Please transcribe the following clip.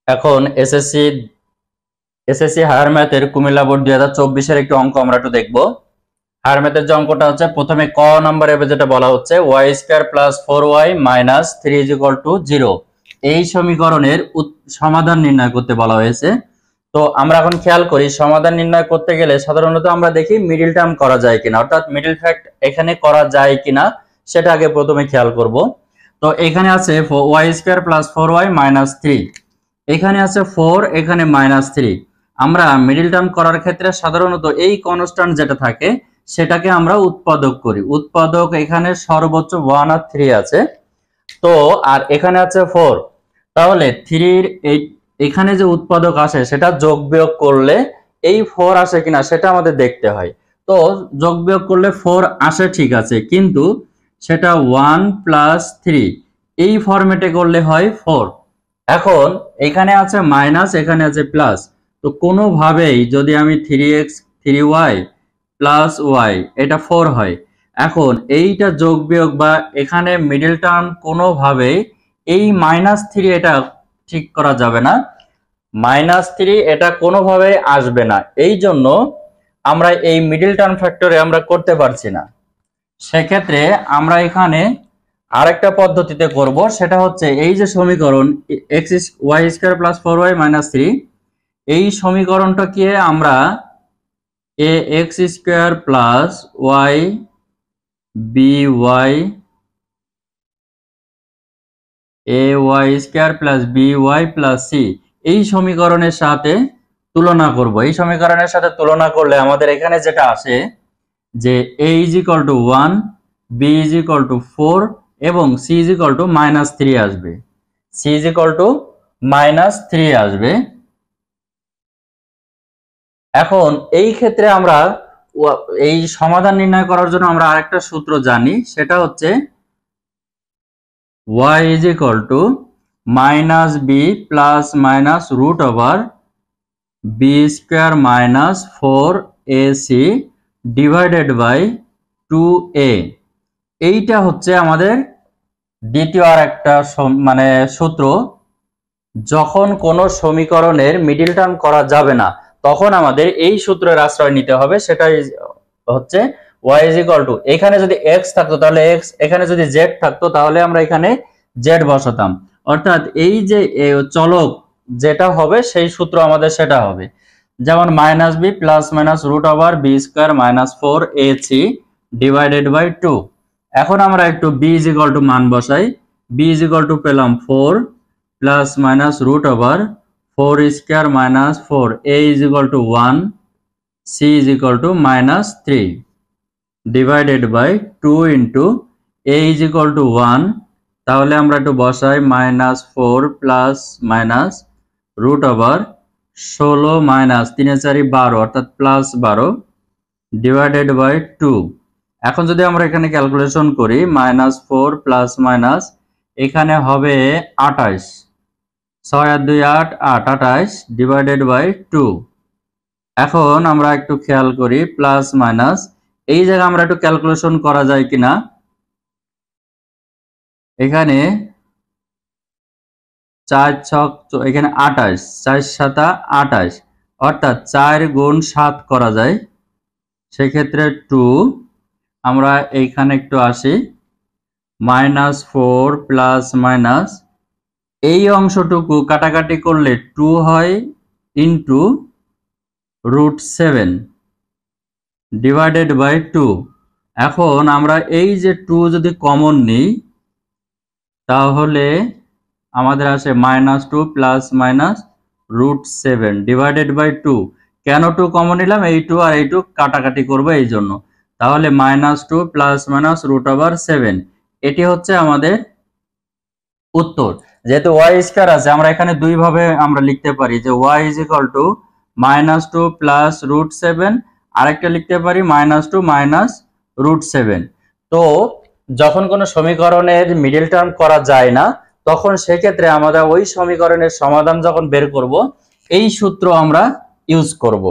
এখন SSC higher ম্যাথের Comilla board 2024 একটি অঙ্ক আমরা একটু দেখবো। হায়ার ম্যাথের যে অঙ্কটা হচ্ছে, প্রথমে ক নম্বরে যেটা বলা হচ্ছে y² + 4y - 3 = 0, এই সমীকরণের সমাধান নির্ণয় করতে বলা হয়েছে। তো আমরা এখন খেয়াল করি, সমাধান নির্ণয় করতে গেলে সাধারণত আমরা দেখি মিডল টার্ম করা যায় কিনা, অর্থাৎ মিডল ফ্যাক্ট এখানে করা যায় কিনা সেটা আগে প্রথমে খেয়াল করব। তো এখানে আছে y² + 4y - 3, এখানে আছে 4, এখানে -3। আমরা মিডল টার্ম করার ক্ষেত্রে সাধারণত এই কনস্ট্যান্ট যেটা থাকে সেটাকে আমরা উৎপাদক করি। উৎপাদক এখানে সর্বোচ্চ 1 আর 3 আছে, তো আর এখানে আছে 4, তাহলে 3 এর এখানে যে উৎপাদক আসে সেটা যোগ বিয়োগ করলে এই 4 আসে কিনা সেটা আমাদের দেখতে হয়। তো যোগ বিয়োগ করলে 4 আসে, ঠিক আছে, কিন্তু সেটা 1 + 3 এই ফরম্যাটে করলে হয় 4। এখন এখানে আছে মাইনাস, এখানে আছে প্লাস, তো কোনোভাবেই যদি আমি 3x 3y + y এটা 4 হয়। এখন এইটা যোগ বিয়োগ বা এখানে মিডল টার্ম কোনোভাবেই এই -3 এটা ঠিক করা যাবে না, -3 এটা কোনোভাবেই আসবে না, এই জন্য আমরা এই মিডল টার্ম ফ্যাক্টরে আমরা করতে পারছি না। সেক্ষেত্রে আমরা এখানে আরেকটা পদ্ধতিতে করব, সেটা হচ্ছে এই যে সমীকরণ y² + 4y - 3, এই সমীকরণটাকে আমরা ax² + y by ay² + by + c এই সমীকরণের সাথে তুলনা করব। এই সমীকরণের সাথে তুলনা করলে আমাদের এখানে যেটা আসে যে a = 1, b = 4 এবং c = -3 আসবে। c = -3 আসবে। এখন এই ক্ষেত্রে আমরা এই সমাধান নির্ণয় করার জন্য আমরা আরেকটা সূত্র জানি, সেটা হচ্ছে y = -b + √b² - 4ac / 2a। এইটা হচ্ছে আমাদের দ্বিতীয় আর একটা মানে সূত্র। যখন কোনো সমীকরণের মিডল টার্ম করা যাবে না তখন আমাদের এই সূত্রের আশ্রয় নিতে হবে, সেটাই হচ্ছে y = এখানে যদি x থাকতো তাহলে x, এখানে যদি z থাকতো তাহলে আমরা এখানে z বসাতাম, অর্থাৎ এই যে চলক যেটা হবে সেই সূত্র আমাদের সেটা হবে। যেমন -b + √b² - 4ac / 2। এখন আমরা একটু b = মান বসাই। b = পেলাম 4 + √4² - 4, a = 1, c = -3 / 2 a = 1, তাহলে আমরা একটু বসাই -4 + √16 - 3 4 12, অর্থাৎ +12 / 2। এখন যদি আমরা এখানে ক্যালকুলেশন করি -4 + এখানে হবে 28, 6 আর 2 8, 28 / 2। এখন আমরা একটু খেয়াল করি প্লাস মাইনাস এই জায়গায় আমরা একটু ক্যালকুলেশন করা যায় কিনা। এখানে 4 ছক, এখানে 28, 4 7 28, অর্থাৎ 4 গুণ 7 করা যায়। সেক্ষেত্রে 2, আমরা এইখানে একটু আসি -4 + এই অংশটুকু কাটাকাটি করলে 2 হয় ইন্টু √7 / 2। এখন আমরা এই যে 2 যদি কমন নিই তাহলে আমাদের আসে -2 ± √7 / 2। কেন 2 কমন নিলাম? এই 2 আর এই 2 কাটাকাটি করবো এই জন্য। তাহলে -2 ± √7, এটি হচ্ছে আমাদের উত্তর। যেহেতু y² আছে আমরা এখানে দুই ভাবে আমরা লিখতে পারি, যে y = -2 + √7, আরেকটা লিখতে পারি -2 - √7। তো যখন কোনো সমীকরণের মিডল টার্ম করা যায় না তখন সেক্ষেত্রে আমরা ওই সমীকরণের সমাধান যখন বের করব এই সূত্র আমরা ইউজ করব।